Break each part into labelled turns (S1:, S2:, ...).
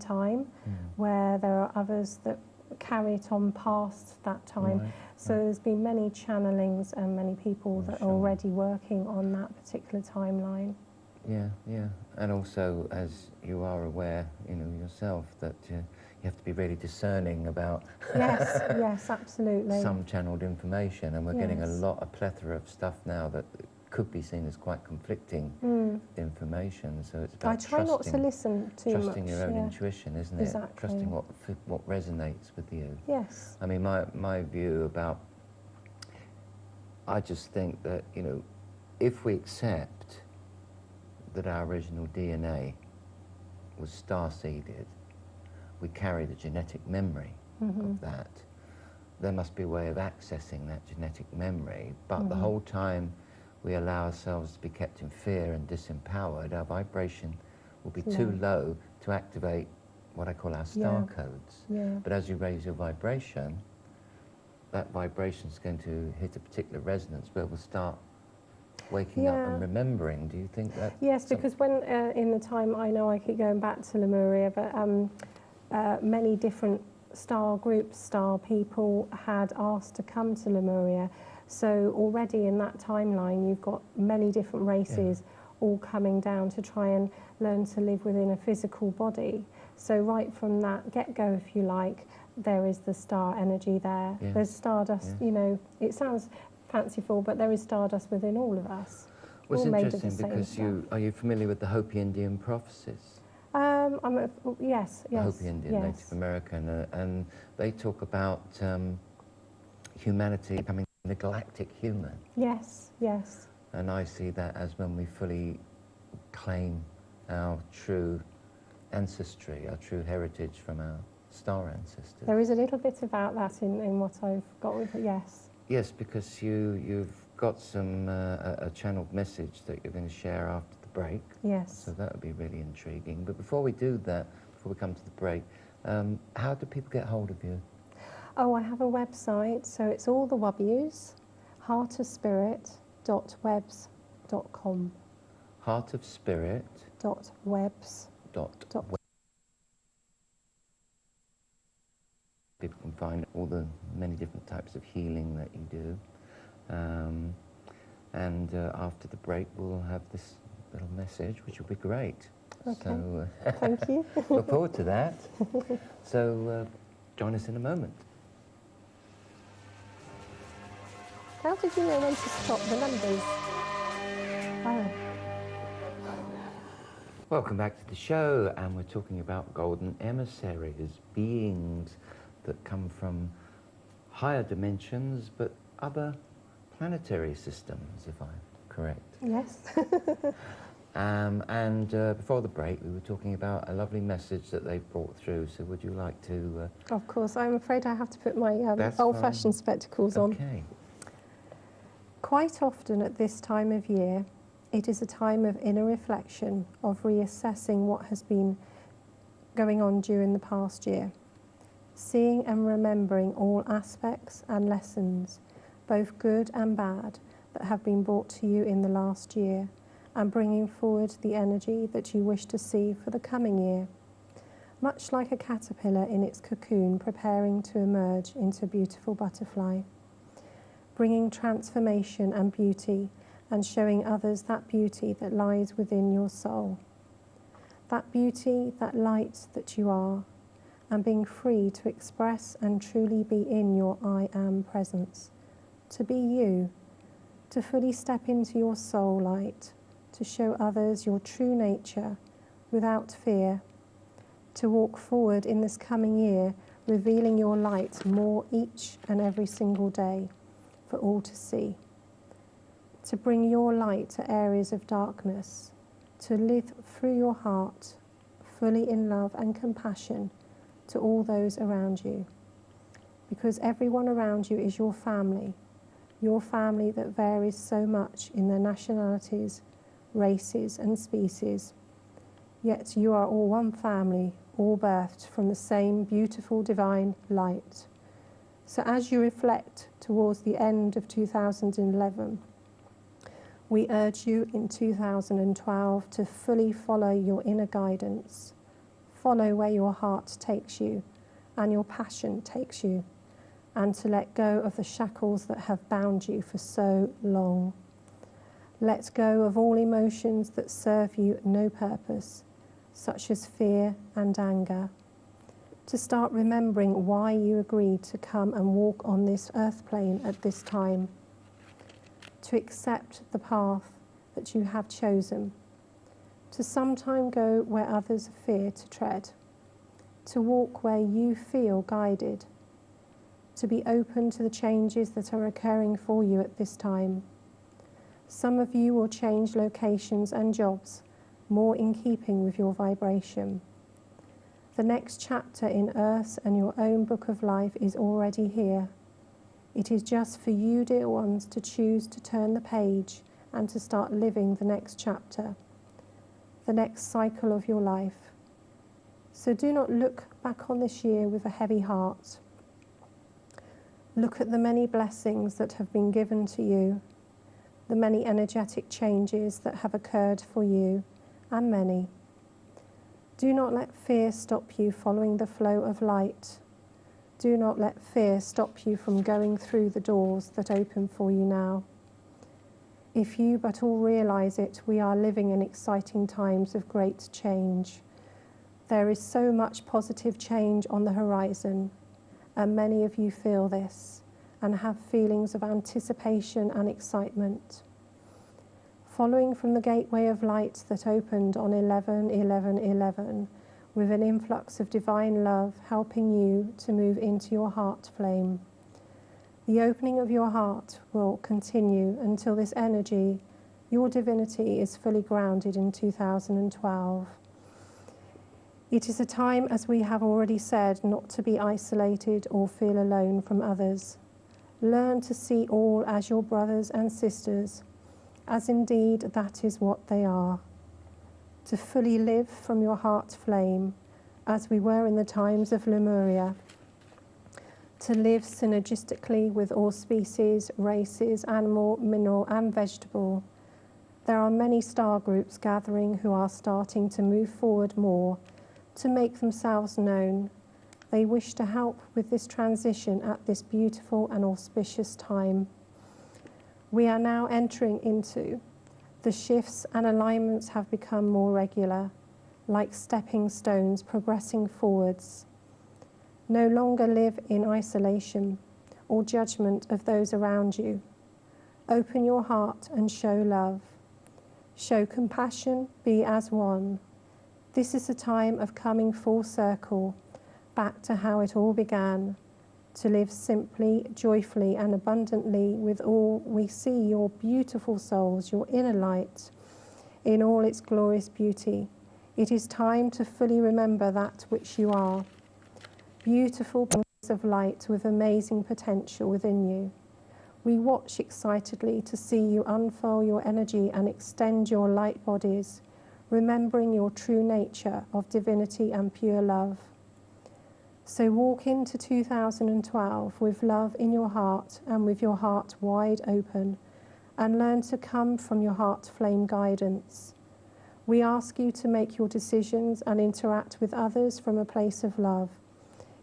S1: time, where there are others that carry it on past that time.
S2: Right,
S1: So
S2: right.
S1: there's been many channelings and many people that are
S2: Sure.
S1: already working on that particular timeline.
S2: Yeah, yeah. And also, as you are aware, you know, yourself, that you have to be really discerning about
S1: Yes, yes, absolutely.
S2: some channeled information, and we're getting a
S1: Yes.
S2: plethora of stuff now that could be seen as quite conflicting information. So it's
S1: I
S2: about
S1: try not to listen too much.
S2: trusting your own intuition, isn't it?
S1: Exactly.
S2: Trusting what resonates with you.
S1: Yes.
S2: I mean, my view about, I just think that, you know, if we accept that our original DNA was star-seeded, we carry the genetic memory of that. There must be a way of accessing that genetic memory, but the whole time we allow ourselves to be kept in fear and disempowered, our vibration will be too low to activate what I call our star codes.
S1: Yeah.
S2: But as you raise your vibration, that vibration is going to hit a particular resonance where we'll start waking up and remembering. Do you think that?
S1: Yes, because when in the time, I know I keep going back to Lemuria, but many different star groups, star people had asked to come to Lemuria. So already in that timeline, you've got many different races all coming down to try and learn to live within a physical body. So right from that get-go, if you like, there is the star energy there.
S2: Yes.
S1: There's stardust, you know, it sounds fanciful, but there is stardust within all of us.
S2: Well, it's
S1: all made of
S2: interesting
S1: the same
S2: because
S1: stuff.
S2: are you familiar with the Hopi Indian prophecies?
S1: Yes,
S2: The Hopi Indian, Native American, and they talk about humanity becoming the galactic human.
S1: Yes, yes.
S2: And I see that as when we fully claim our true ancestry, our true heritage from our star ancestors.
S1: There is a little bit about that in what I've got with it, yes.
S2: Yes, because you've got some a channeled message that you're going to share after the break.
S1: Yes.
S2: So that would be really intriguing. But before we do that, before we come to the break, how do people get hold of you?
S1: Oh, I have a website, so it's all the W's, heartofspirit.webs.com.
S2: Heartofspirit.
S1: .webs.
S2: People can find all the many different types of healing that you do. And after the break, we'll have this little message, which will be great.
S1: Okay.
S2: So,
S1: Thank you.
S2: look forward to that. So join us in a moment.
S1: How did you know when to stop the numbers? Oh.
S2: Welcome back to the show, and we're talking about golden emissaries, beings that come from higher dimensions, but other planetary systems, if I'm correct.
S1: Yes.
S2: And before the break, we were talking about a lovely message that they've brought through. So would you like to...
S1: Of course, I'm afraid I have to put my
S2: That's
S1: old-fashioned
S2: fine.
S1: spectacles on.
S2: Okay.
S1: Quite often at this time of year, it is a time of inner reflection, of reassessing what has been going on during the past year, seeing and remembering all aspects and lessons, both good and bad, that have been brought to you in the last year, and bringing forward the energy that you wish to see for the coming year. Much like a caterpillar in its cocoon preparing to emerge into a beautiful butterfly, bringing transformation and beauty and showing others that beauty that lies within your soul. That beauty, that light that you are, and being free to express and truly be in your I am presence, to be you, to fully step into your soul light, to show others your true nature without fear, to walk forward in this coming year, revealing your light more each and every single day for all to see, to bring your light to areas of darkness, to live through your heart, fully in love and compassion to all those around you. Because everyone around you is your family that varies so much in their nationalities, races and species. Yet you are all one family, all birthed from the same beautiful divine light. So as you reflect towards the end of 2011, we urge you in 2012 to fully follow your inner guidance, follow where your heart takes you and your passion takes you, and to let go of the shackles that have bound you for so long. Let go of all emotions that serve you no purpose, such as fear and anger. To start remembering why you agreed to come and walk on this earth plane at this time. To accept the path that you have chosen. To sometime go where others fear to tread. To walk where you feel guided. To be open to the changes that are occurring for you at this time. Some of you will change locations and jobs, more in keeping with your vibration. The next chapter in Earth and your own book of life is already here. It is just for you, dear ones, to choose to turn the page and to start living the next chapter, the next cycle of your life. So do not look back on this year with a heavy heart. Look at the many blessings that have been given to you, the many energetic changes that have occurred for you, and many. Do not let fear stop you following the flow of light. Do not let fear stop you from going through the doors that open for you now. If you but all realize it, we are living in exciting times of great change. There is so much positive change on the horizon, and many of you feel this and have feelings of anticipation and excitement. Following from the gateway of light that opened on 11/11/11, with an influx of divine love helping you to move into your heart flame. The opening of your heart will continue until this energy, your divinity, is fully grounded in 2012. It is a time, as we have already said, not to be isolated or feel alone from others. Learn to see all as your brothers and sisters, as indeed that is what they are. To fully live from your heart flame, as we were in the times of Lemuria. To live synergistically with all species, races, animal, mineral and vegetable. There are many star groups gathering who are starting to move forward more, to make themselves known. They wish to help with this transition at this beautiful and auspicious time. We are now entering into the shifts, and alignments have become more regular, like stepping stones progressing forwards. No longer live in isolation or judgment of those around you. Open your heart and show love. Show compassion, be as one. This is a time of coming full circle, back to how it all began, to live simply, joyfully and abundantly with all. We see your beautiful souls, your inner light, in all its glorious beauty. It is time to fully remember that which you are. Beautiful beings of light with amazing potential within you. We watch excitedly to see you unfurl your energy and extend your light bodies, remembering your true nature of divinity and pure love. So walk into 2012 with love in your heart and with your heart wide open, and learn to come from your heart flame guidance. We ask you to make your decisions and interact with others from a place of love,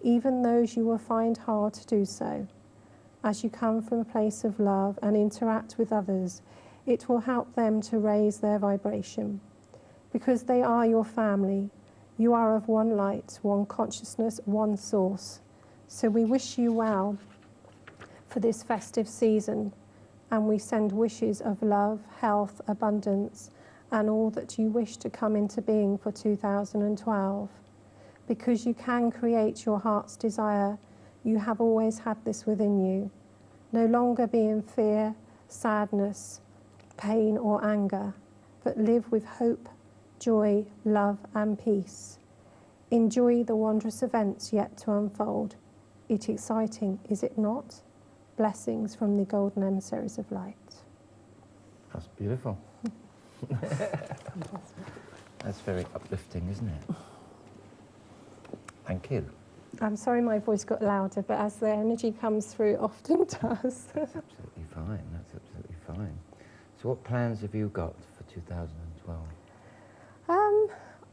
S1: even those you will find hard to do so. As you come from a place of love and interact with others, it will help them to raise their vibration, because they are your family. You are of one light, one consciousness, one source. So we wish you well for this festive season, and we send wishes of love, health, abundance, and all that you wish to come into being for 2012. Because you can create your heart's desire, you have always had this within you. No longer be in fear, sadness, pain or anger, but live with hope, joy, love and peace. Enjoy the wondrous events yet to unfold. It's exciting, is it not? Blessings from the golden emissaries of light.
S2: That's beautiful. That's very uplifting, isn't it? Thank you.
S1: I'm sorry my voice got louder, but as the energy comes through, it often does.
S2: That's absolutely fine. That's absolutely fine. So what plans have you got for 2012?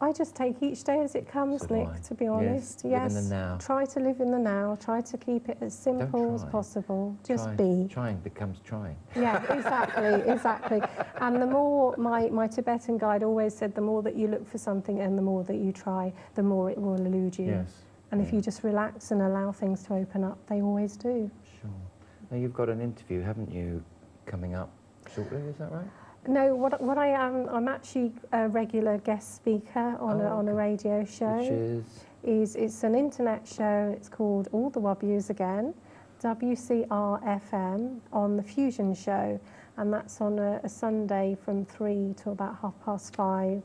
S1: I I just take each day as it comes,
S2: So do
S1: Nick,
S2: I.
S1: to be
S2: Yes,
S1: honest.
S2: live in the now.
S1: Try to live in the now. Try to keep it as simple as
S2: try.
S1: possible. Just
S2: Try-
S1: be.
S2: Trying becomes trying.
S1: Yeah, exactly. And the more, my Tibetan guide always said, the more that you look for something and the more that you try, the more it will elude you.
S2: Yes.
S1: And if you just relax and allow things to open up, they always do.
S2: Sure. Now you've got an interview, haven't you, coming up shortly, is that right?
S1: No, what I am, I'm actually a regular guest speaker on a radio show.
S2: Which is?
S1: It's an internet show. It's called All the Wobbies Again, WCR-FM, on the Fusion Show, and that's on a Sunday from 3 to about 5:30.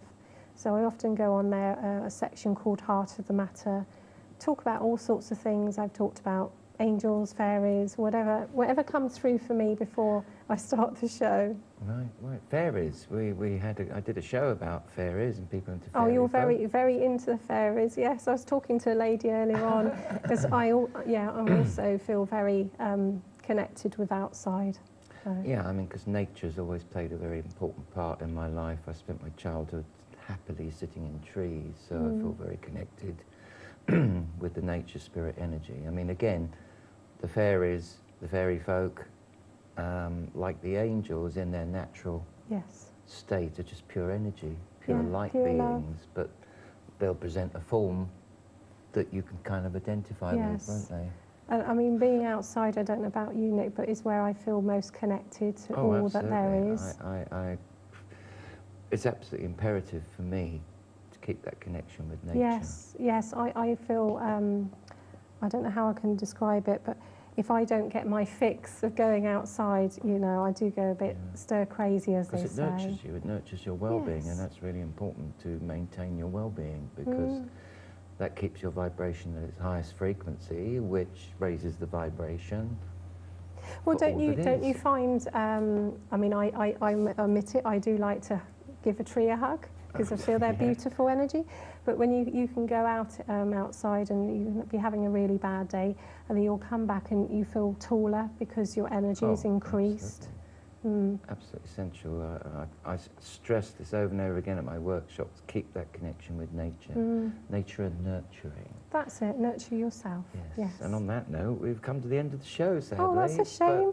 S1: So I often go on there, a section called Heart of the Matter, talk about all sorts of things. I've talked about angels, fairies, whatever comes through for me before I start the show.
S2: Right. Fairies. I did a show about fairies and people into
S1: Oh,
S2: fairy
S1: you're
S2: folk.
S1: very into the fairies. Yes, I was talking to a lady earlier on because I also feel very connected with outside. So.
S2: Yeah, I mean, because nature's always played a very important part in my life. I spent my childhood happily sitting in trees, so I feel very connected with the nature spirit energy. I mean, again, the fairies, the fairy folk, like the angels in their natural state, are just pure energy, pure light
S1: pure
S2: beings,
S1: love.
S2: but they'll present a form that you can kind of identify with, won't they?
S1: I mean, being outside, I don't know about you, Nick, but is where I feel most connected to all that there is.
S2: It's absolutely imperative for me to keep that connection with nature.
S1: Yes, I feel, I don't know how I can describe it, but if I don't get my fix of going outside, I do go a bit stir crazy, as they say.
S2: Because it nurtures you, it nurtures your well-being, and that's really important to maintain your well-being, because that keeps your vibration at its highest frequency, which raises the vibration.
S1: Well, don't you find? I mean, I admit it. I do like to give a tree a hug because I feel their beautiful energy. But when you can go out outside and you can be having a really bad day, and then you'll come back and you feel taller because your energy is increased.
S2: Absolutely essential. I stress this over and over again at my workshops. Keep that connection with nature. Nature and nurturing.
S1: That's it. Nurture yourself. Yes.
S2: And on that note, we've come to the end of the show, sadly.
S1: Oh, that's a shame.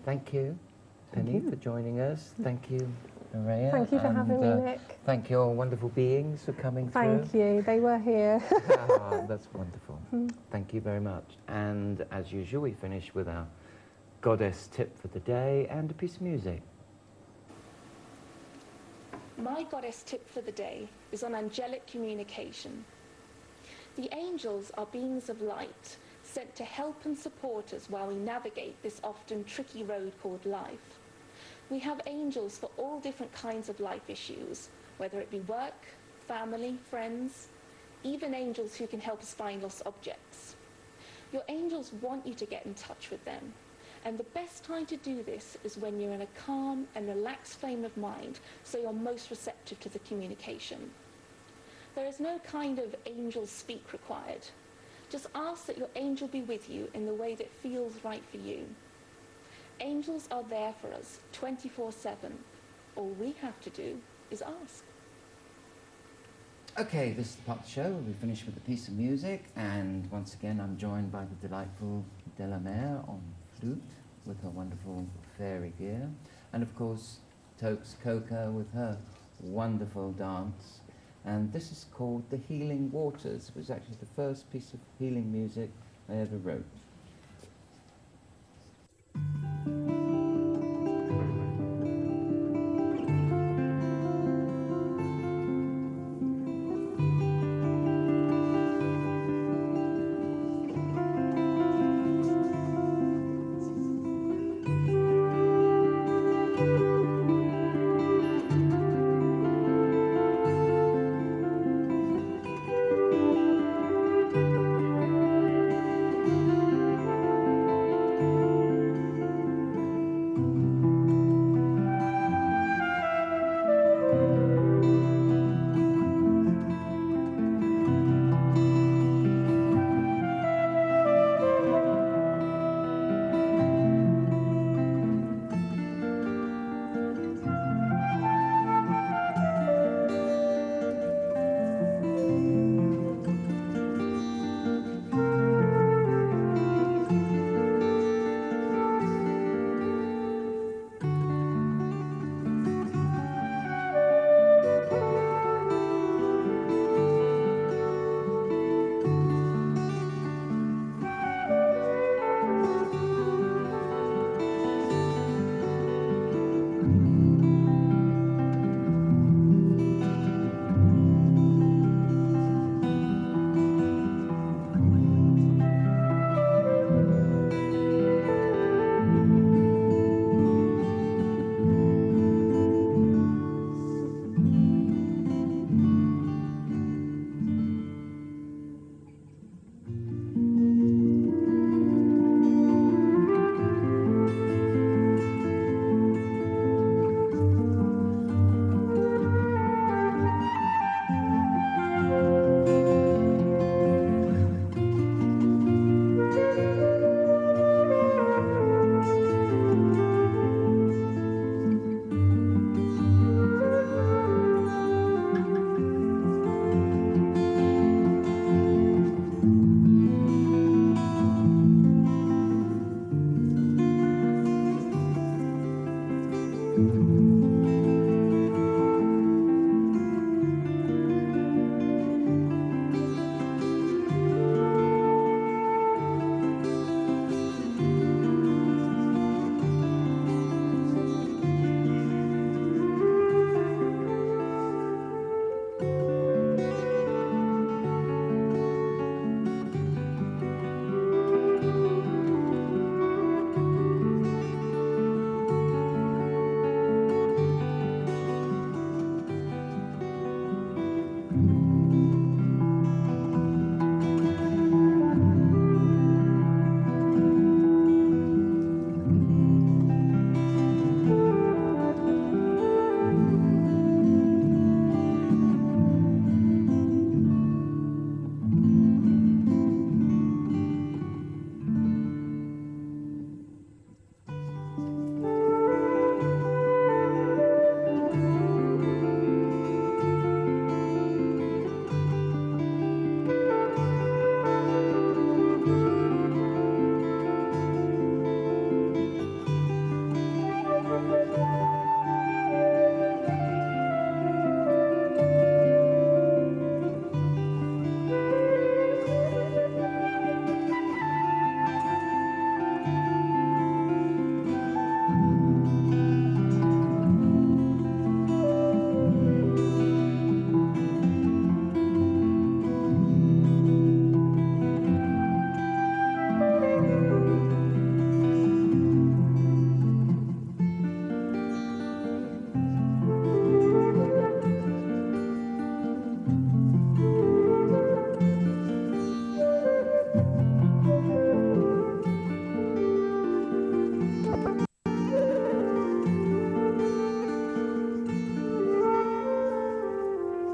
S2: Thank you, Penny, for joining us. Thank you, Marayah.
S1: Thank you for having me, Nick.
S2: Thank you, all wonderful beings, for coming through.
S1: Thank you. They were here.
S2: That's wonderful. Thank you very much. And as usual, we finish with our goddess tip for the day and a piece of music.
S3: My goddess tip for the day is on angelic communication. The angels are beings of light sent to help and support us while we navigate this often tricky road called life. We have angels for all different kinds of life issues, whether it be work, family, friends, even angels who can help us find lost objects. Your angels want you to get in touch with them. And the best time to do this is when you're in a calm and relaxed frame of mind, so you're most receptive to the communication. There is no kind of angel speak required. Just ask that your angel be with you in the way that feels right for you. Angels are there for us 24/7. All we have to do is ask.
S2: Okay, this is the part of the show where we finish with a piece of music, and once again I'm joined by the delightful Delamere on flute with her wonderful fairy gear, and of course Tokes Coco with her wonderful dance. And this is called The Healing Waters. It was actually the first piece of healing music I ever wrote.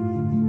S1: you.